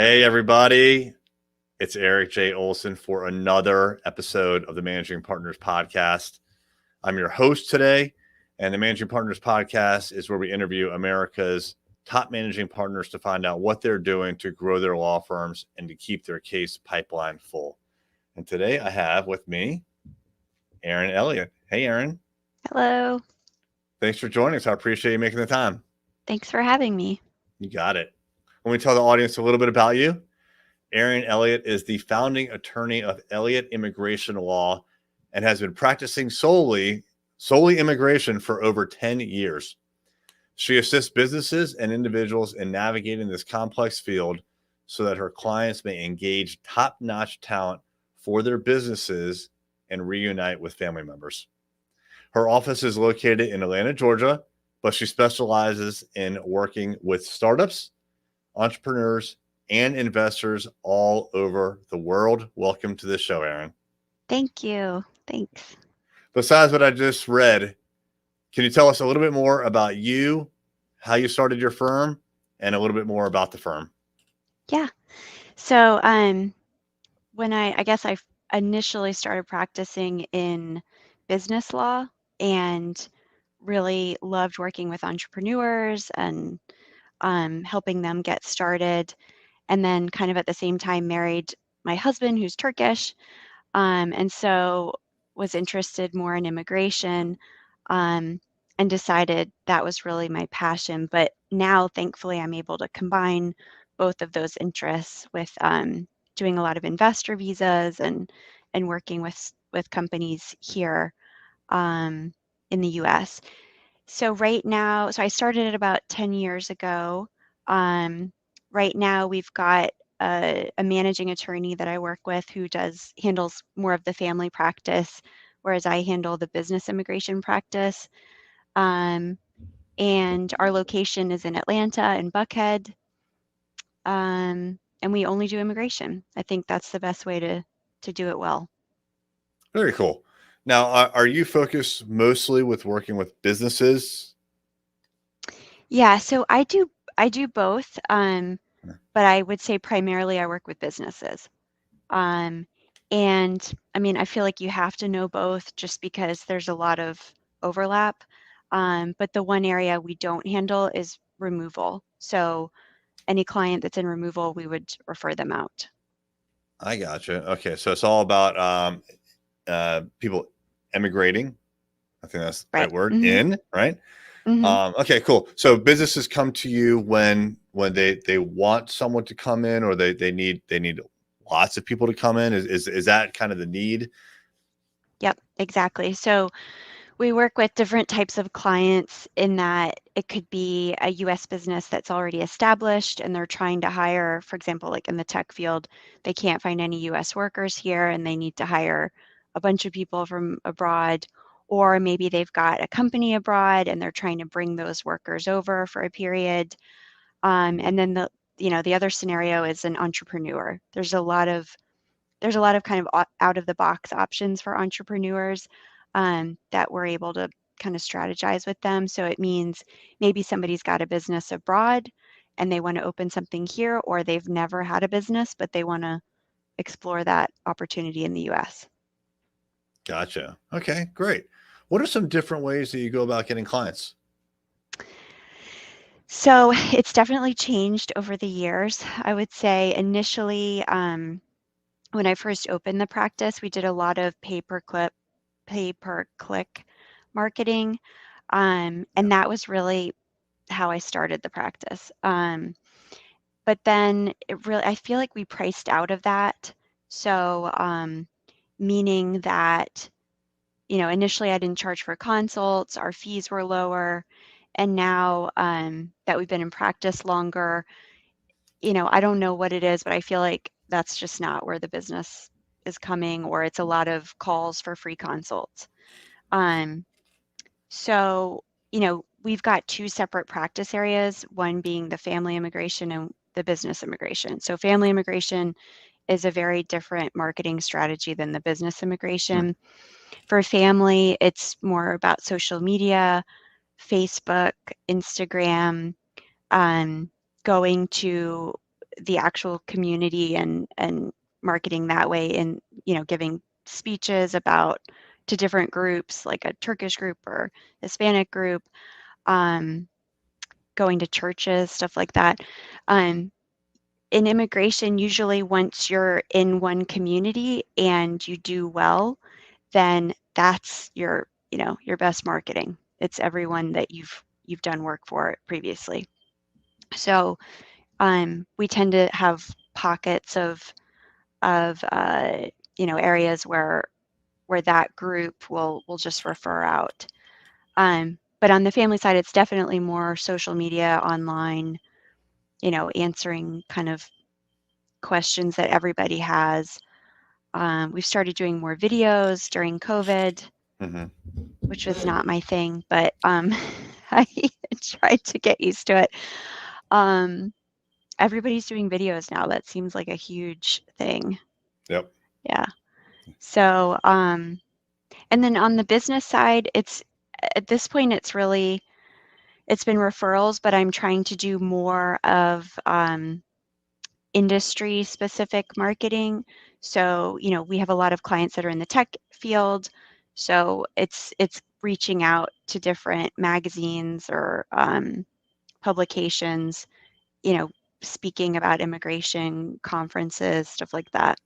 Hey, everybody. It's Eric J. Olson for another episode of the Managing Partners Podcast. I'm your host today, and the Managing Partners Podcast is where we interview America's top managing partners to find out what they're doing to grow their law firms and to keep their case pipeline full. And today I have with me Erin Elliott. Hey, Erin. Hello. Thanks for joining us. I appreciate you making the time. Thanks for having me. You got it. Let me tell the audience a little bit about you. Erin Elliott is the founding attorney of Elliott Immigration Law and has been practicing solely immigration for over 10 years. She assists businesses and individuals in navigating this complex field so that her clients may engage top-notch talent for their businesses and reunite with family members. Her office is located in Atlanta, Georgia, but she specializes in working with startups, entrepreneurs, and investors all over the world. Welcome to the show, Erin. Thank you. Thanks. Besides what I just read, can you tell us a little bit more about you, how you started your firm, and a little bit more about the firm? Yeah. So, when I guess I initially started practicing in business law and really loved working with entrepreneurs and helping them get started. And then kind of at the same time married my husband who's Turkish. And so was interested more in immigration, and decided that was really my passion. But now, thankfully, I'm able to combine both of those interests with doing a lot of investor visas and working with companies here in the U.S. So right now, so I started it about 10 years ago. Right now, we've got a managing attorney that I work with who handles more of the family practice, whereas I handle the business immigration practice. Um, and our location is in Atlanta and Buckhead. And we only do immigration. I think that's the best way to do it well. Very cool. Now, are you focused mostly with working with businesses? Yeah, so I do both, but I would say primarily I work with businesses. Um, and I mean, I feel like you have to know both just because there's a lot of overlap. But the one area we don't handle is removal. So any client that's in removal, we would refer them out. I gotcha. Okay, so it's all about people emigrating. I think that's the right Right. word. Hmm. Right? Hmm. Okay, cool. So businesses come to you when they want someone to come in, or they need lots of people to come in. Is that kind of the need? Yep, exactly. So we work with different types of clients in that it could be a US business that's already established and they're trying to hire, for example, like in the tech field, they can't find any US workers here and they need to hire a bunch of people from abroad. Or maybe they've got a company abroad and they're trying to bring those workers over for a period. And then the other scenario is an entrepreneur. There's a lot of kind of out of the box options for entrepreneurs, that we're able to kind of strategize with them. So it means maybe somebody's got a business abroad and they want to open something here, or they've never had a business, but they want to explore that opportunity in the US. Gotcha. Okay, great. What are some different ways that you go about getting clients? So it's definitely changed over the years. I would say initially, when I first opened the practice, we did a lot of pay-per-click marketing. Yeah. And that was really how I started the practice. But then I feel like we priced out of that. So, meaning that, initially I didn't charge for consults, our fees were lower. And now that we've been in practice longer, I don't know what it is, but I feel like that's just not where the business is coming, or it's a lot of calls for free consults. Um, So, we've got two separate practice areas, one being the family immigration and the business immigration. So, family immigration is a very different marketing strategy than the business Hmm. immigration. For family, it's more about social media, Facebook, Instagram, um, going to the actual community and marketing that way, and giving speeches about to different groups, like a Turkish group or Hispanic group, um, going to churches, stuff like that. Um, in immigration, usually once you're in one community and you do well, then that's your best marketing. It's everyone that you've done work for previously. So we tend to have pockets of areas where that group will just refer out. But on the family side, it's definitely more social media, online, answering kind of questions that everybody has. We've started doing more videos during COVID, Mm-hmm. which was not my thing, but I tried to get used to it. Um, everybody's doing videos now. That seems like a huge thing. Yep. Yeah. So, and then on the business side, it's at this point, it's been referrals, but I'm trying to do more of industry specific marketing. So, we have a lot of clients that are in the tech field. So it's reaching out to different magazines or publications, speaking about immigration conferences, stuff like that.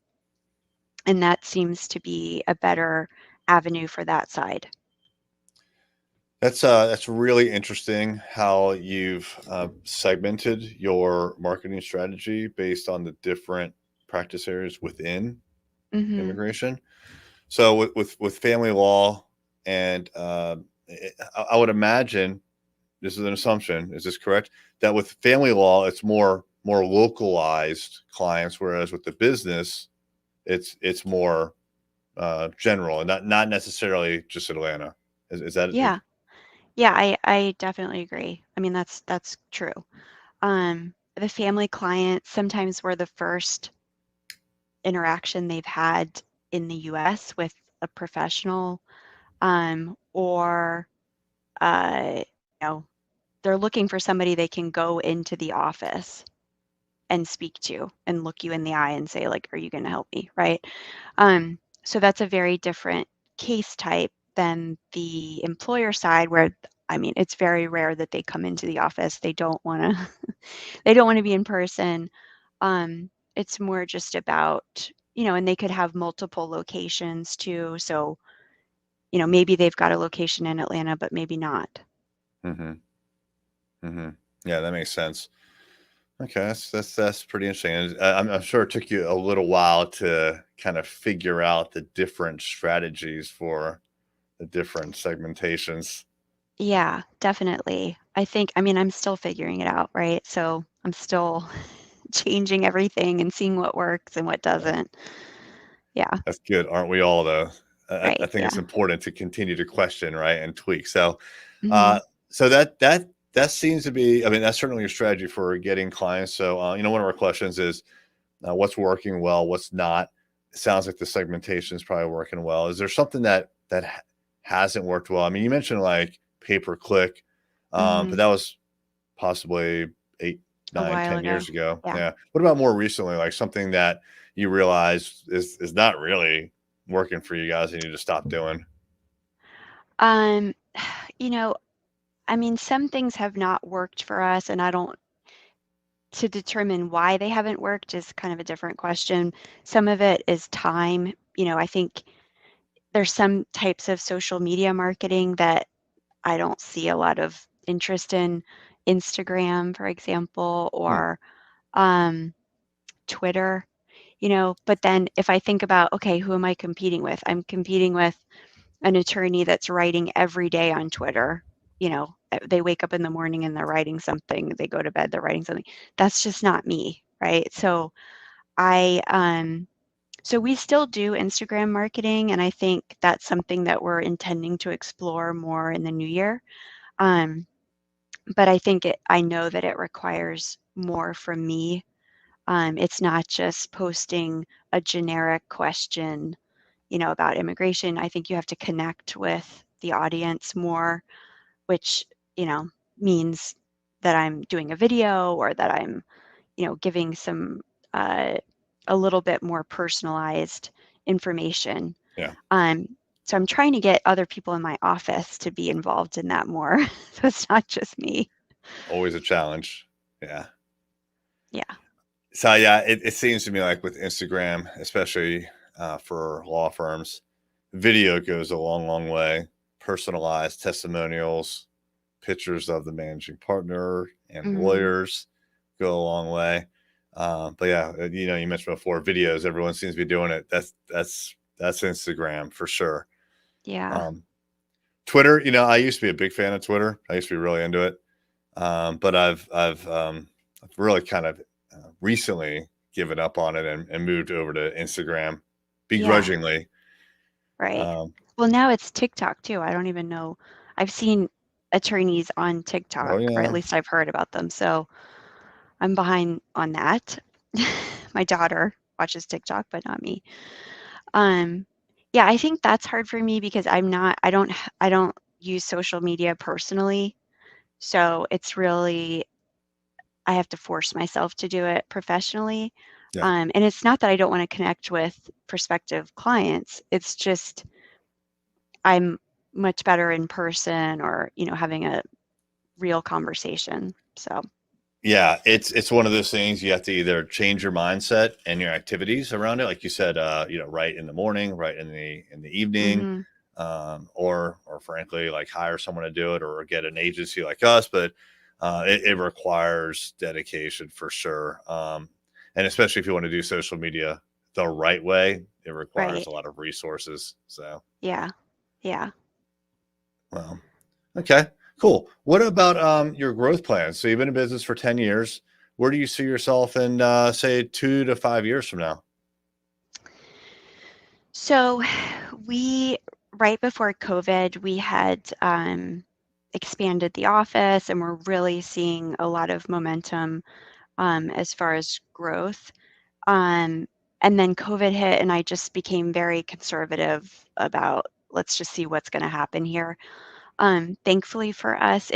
And that seems to be a better avenue for that side. That's really interesting how you've segmented your marketing strategy based on the different practice areas within Hmm. immigration. So with family law, and I would imagine, this is an assumption, is this correct, that with family law it's more localized clients, whereas with the business it's more general and not necessarily just Atlanta. Is that Yeah. Yeah, I definitely agree. I mean, that's true. The family clients sometimes were the first interaction they've had in the US with a professional, or you know, they're looking for somebody they can go into the office and speak to and look you in the eye and say, like, are you going to help me? Right. So that's a very different case type than the employer side, where I mean, it's very rare that they come into the office. They don't want to they don't want to be in person. It's more just about, and they could have multiple locations too. So, maybe they've got a location in Atlanta, but maybe not. Mm-hmm. Mm-hmm. Yeah, that makes sense. Okay, that's pretty interesting. And I'm sure it took you a little while to kind of figure out the different strategies for the different segmentations. Yeah, definitely. I mean, I'm still figuring it out, right? So I'm still changing everything and seeing what works and what Yeah, doesn't. Yeah, that's good, aren't we all? Though I right. think it's Yeah. important to continue to question, right, and tweak. So, Hmm. uh, so that seems to be. I mean, that's certainly a strategy for getting clients. So, one of our questions is, what's working well, what's not. It sounds like the segmentation is probably working well. Is there something that hasn't worked well? I mean, you mentioned like pay per click, but Hmm. that was possibly eight, A nine, while 10 years ago. ago. Yeah. Yeah. What about more recently, like something that you realize is not really working for you guys and you just stop doing? Um, you know, I mean, some things have not worked for us, and I don't to determine why they haven't worked is kind of a different question. Some of it is time. I think there's some types of social media marketing that I don't see a lot of interest in. Instagram, for example, Hmm. or um, Twitter, but then if I think about, okay, who am I competing with? I'm competing with an attorney that's writing every day on Twitter. They wake up in the morning and they're writing something, they go to bed, they're writing something. That's just not me, right? I, so we still do Instagram marketing, and I think that's something that we're intending to explore more in the new year. Um, but I know that it requires more from me. It's not just posting a generic question, about immigration. I think you have to connect with the audience more, which, means that I'm doing a video, or that I'm, giving some a little bit more personalized information. Yeah. So I'm trying to get other people in my office to be involved in that more. So it's not just me. Always a challenge. Yeah. Yeah. So yeah, it seems to me like with Instagram, especially for law firms, video goes a long, long way. Personalized testimonials, pictures of the managing partner and Hmm. lawyers go a long way. But yeah, you mentioned before videos. Everyone seems to be doing it. That's Instagram for sure. Yeah. Twitter, I used to be a big fan of Twitter. I used to be really into it. But I've really kind of recently given up on it and moved over to Instagram Yeah. begrudgingly. Right. Um, Well, now it's TikTok too. I don't even know. I've seen attorneys on TikTok, oh or at yeah, least I've heard about them. So I'm behind on that. My daughter watches TikTok, but not me. Um, yeah, I think that's hard for me because I don't use social media personally. So it's really, I have to force myself to do it professionally. yeah, And it's not that I don't want to connect with prospective clients. It's just I'm much better in person or, having a real conversation. So, yeah. It's one of those things you have to either change your mindset and your activities around it, like you said, right in the morning, right in the evening, mhm, or frankly, like hire someone to do it or get an agency like us. But it requires dedication for sure. And especially if you want to do social media the right way, it requires right. a lot of resources. So, Yeah. Yeah. well, okay, cool. What about your growth plans? So you've been in business for 10 years. Where do you see yourself in say 2 to 5 years from now? So we, right before COVID, we had expanded the office and we're really seeing a lot of momentum as far as growth. Um, and then COVID hit, and I just became very conservative about let's just see what's going to happen here. Thankfully for us,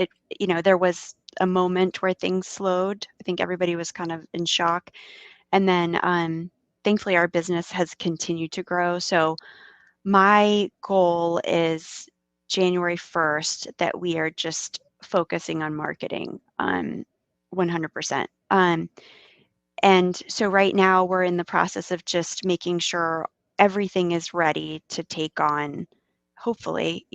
there was a moment where things slowed. I think everybody was kind of in shock. And then thankfully, our business has continued to grow. So my goal is January 1st that we are just focusing on marketing 100%. And so right now we're in the process of just making sure everything is ready to take on, hopefully,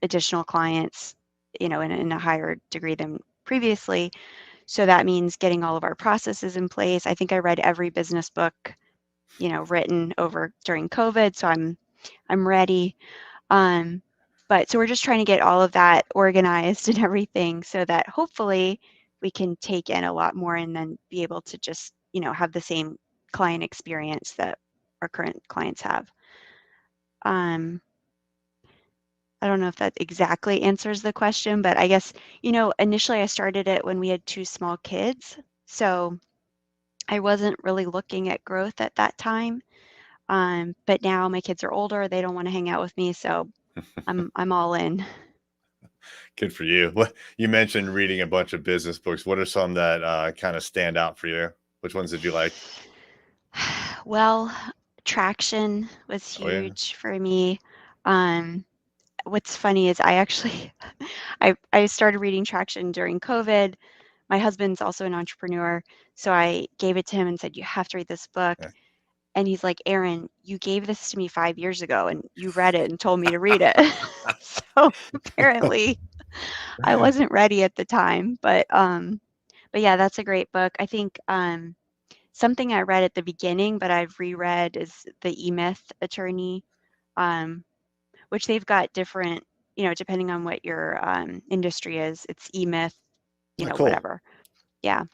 additional clients, in a higher degree than previously. So that means getting all of our processes in place. I think I read every business book, written over during COVID, so I'm ready. Um, but so we're just trying to get all of that organized and everything so that hopefully we can take in a lot more and then be able to just, have the same client experience that our current clients have. Um, I don't know if that exactly answers the question, but I guess, initially I started it when we had two small kids. So I wasn't really looking at growth at that time. But now my kids are older, they don't want to hang out with me, so I'm all in. Good for you. What you mentioned reading a bunch of business books. What are some that kind of stand out for you? Which ones did you like? Well, traction was Oh yeah, huge for me. Um, what's funny is I actually I started reading traction during COVID. My husband's also an entrepreneur, so I gave it to him and said, "You have to read this book." yeah. And he's like, "Erin, you gave this to me 5 years ago, and you read it and told me to read it." So apparently, I wasn't ready at the time, but yeah, that's a great book. I think something I read at the beginning, but I've reread is the E-Myth Attorney, um, which they've got different, depending on what your industry is. It's E-Myth, Cool. whatever. Yeah.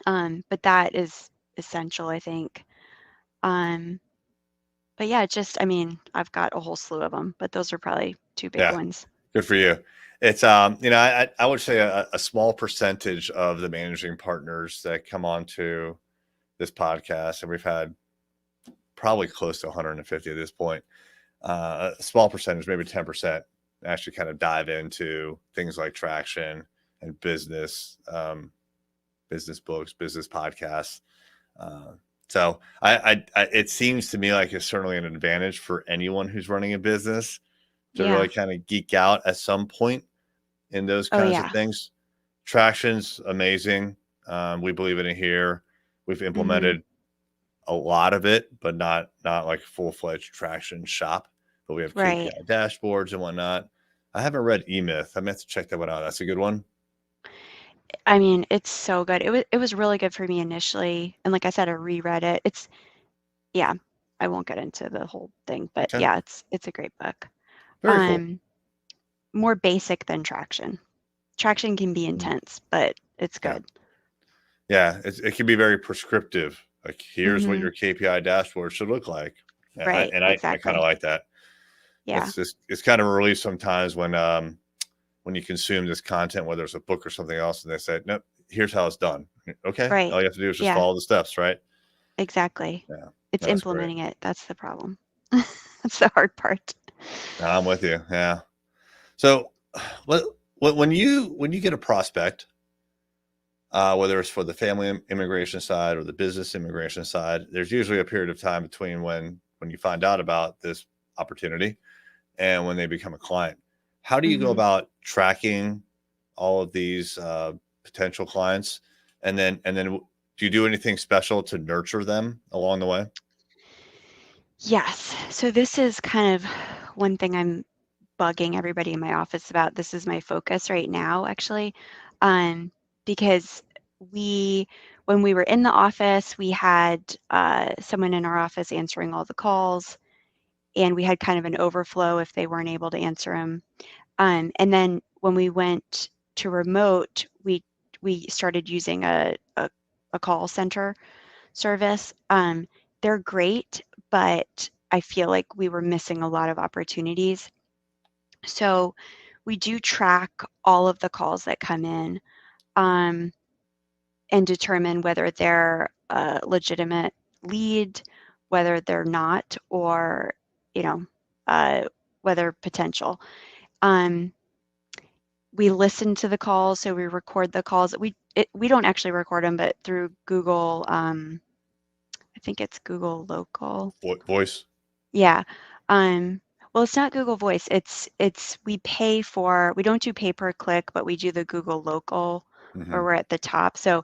But that is essential, I think. Um, but yeah, I mean, I've got a whole slew of them, but those are probably two big Yeah, ones. good for you. It's I would say a small percentage of the managing partners that come on to this podcast, and we've had probably close to 150 at this point. A small percentage, maybe 10%, actually kind of dive into things like traction and business. business books, business podcasts. So it seems to me like it's certainly an advantage for anyone who's running a business to Yeah. really kind of geek out at some point in those Oh, kinds of yeah. things. Traction's amazing. We believe in it here. We've Mm-hmm. implemented a lot of it, but not like full-fledged traction shop. But we have Right. KPI dashboards and whatnot. I haven't read eMyth. I meant to check that one out. That's a good one. I mean, it's so good. It was really good for me initially, and like I said, I reread it. Yeah, I won't get into the whole thing, but Okay, yeah, it's a great book. very cool. Um, More basic than Traction. Traction can be Mm. intense, but it's Yeah, good. yeah. It can be very prescriptive. Like, here's what Mm-hmm. your KPI dashboard should look like. Yeah, Right, I kind of exactly. like that. Yeah, It's kind of a relief sometimes when you consume this content, whether it's a book or something else, and they say, nope, here's how it's done. Okay, right. all you have to do is just Yeah, follow the steps, right? exactly. Yeah, It's no, that's great. implementing it. That's the problem. That's the hard part. No, I'm with you. Yeah. So, what when you get a prospect, whether it's for the family immigration side or the business immigration side, there's usually a period of time between when you find out about this opportunity and when they become a client. How do you go Mm-hmm. about tracking all of these potential clients, and then do you do anything special to nurture them along the way? Yes. So this is kind of one thing I'm bugging everybody in my office about. This is my focus right now, actually, um, because we, when we were in the office, we had someone in our office answering all the calls, and we had kind of an overflow if they weren't able to answer them. And then when we went to remote, we started using a call center service. They're great, but I feel like we were missing a lot of opportunities. So we do track all of the calls that come in, um, and determine whether they're a legitimate lead, whether they're not, or, you know, uh, whether potential. Um, we listen to the calls, so we record the calls. We don't actually record them, but through Google, I think it's Google Local. Voice. Yeah. Well, it's not Google Voice. We don't do pay per click, but we do the Google Local, Hmm. where we're at the top. So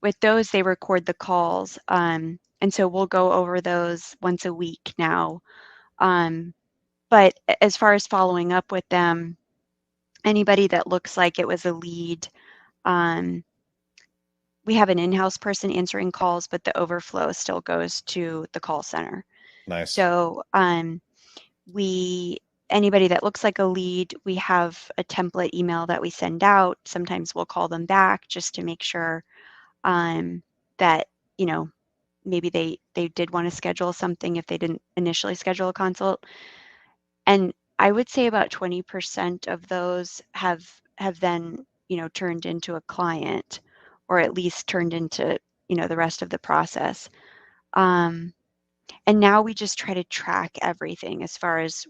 with those, they record the calls. And so we'll go over those once a week now. Um, but as far as following up with them, anybody that looks like it was a lead, um, we have an in-house person answering calls, but the overflow still goes to the call center. Nice. So we anybody that looks like a lead, we have a template email that we send out. Sometimes we'll call them back just to make sure that, you know, maybe they did want to schedule something if they didn't initially schedule a consult. And I would say about 20% of those have then, you know, turned into a client, or at least turned into, you know, the rest of the process. Um, and now we just try to track everything as far as,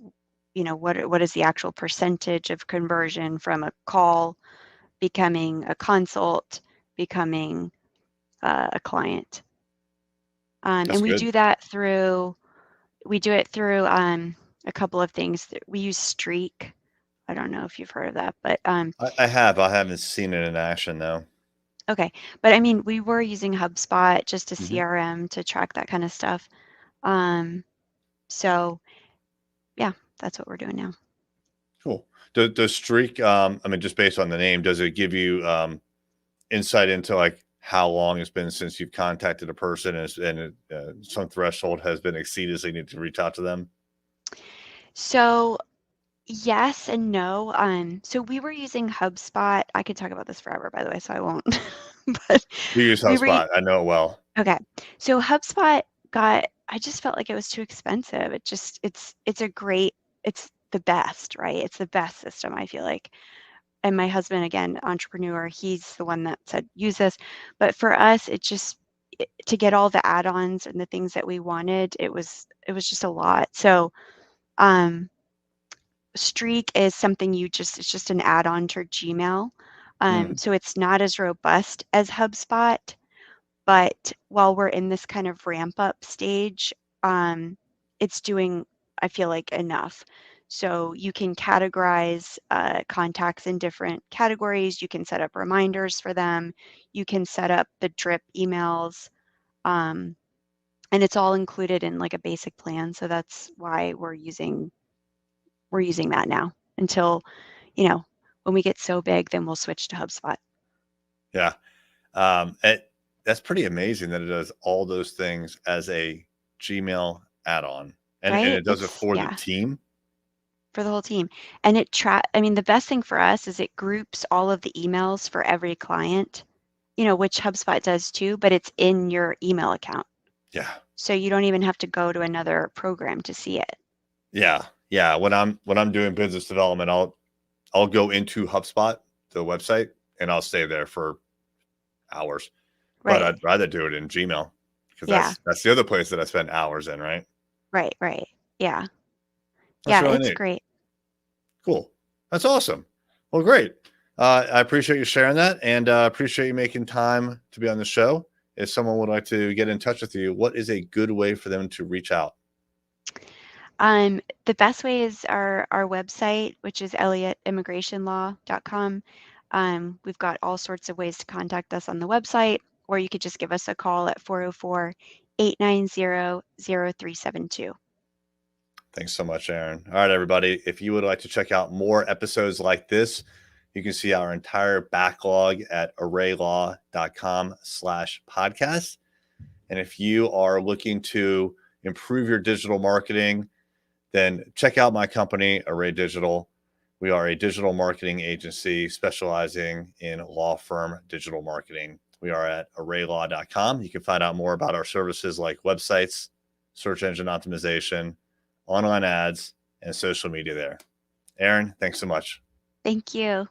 you know, what is the actual percentage of conversion from a call becoming a consult, becoming a client. That's And we good. do that through we do it through a couple of things. We use Streak. I don't know if you've heard of that, but I have. I haven't seen it in action though. okay. But I mean, we were using HubSpot, just a Hmm. CRM to track that kind of stuff. Um, so yeah, that's what we're doing now. Cool. Does Streak, I mean, just based on the name, does it give you insight into like how long it's been since you've contacted a person, and some threshold has been exceeded, so you need to reach out to them? So yes and no. So we were using HubSpot. I could talk about this forever, by the way, so I won't. But We use we were HubSpot. I know it well. okay. So HubSpot I just felt like it was too expensive. It's a great, it's the best, right? It's the best system, I feel like. And my husband, again, entrepreneur, he's the one that said use this. But for us, to get all the add-ons and the things that we wanted, it was just a lot. So um Streak is something it's just an add-on to Gmail. So it's not as robust as HubSpot, but while we're in this kind of ramp up stage, it's doing, I feel like, enough. So you can categorize contacts in different categories. You can set up reminders for them. You can set up the drip emails. And it's all included in like a basic plan. So that's why we're using that now until, when we get so big, then we'll switch to HubSpot. Yeah. That's pretty amazing that it does all those things as a Gmail add-on, and Right? it does it for the Yeah, team. for the whole team. And the best thing for us is it groups all of the emails for every client, which HubSpot does too, but it's in your email account. Yeah. So you don't even have to go to another program to see it. Yeah. Yeah. When I'm doing business development, I'll go into HubSpot, the website, and I'll stay there for hours. But Right. I'd rather do it in Gmail because Yeah. that's the other place that I spend hours in, right? Right. Yeah. That's Yeah, really it's neat. great. Cool. That's awesome. Well, great. I appreciate you sharing that, and appreciate you making time to be on the show. If someone would like to get in touch with you, what is a good way for them to reach out? The best way is our website, which is elliottimmigrationlaw.com. We've got all sorts of ways to contact us on the website, or you could just give us a call at 404-890-0372. Thanks so much, Erin. All right, everybody. If you would like to check out more episodes like this, you can see our entire backlog at arraylaw.com/podcast. And if you are looking to improve your digital marketing, then check out my company, Array Digital. We are a digital marketing agency specializing in law firm digital marketing. We are at arraylaw.com. You can find out more about our services like websites, search engine optimization, online ads, and social media there. Erin, thanks so much. Thank you.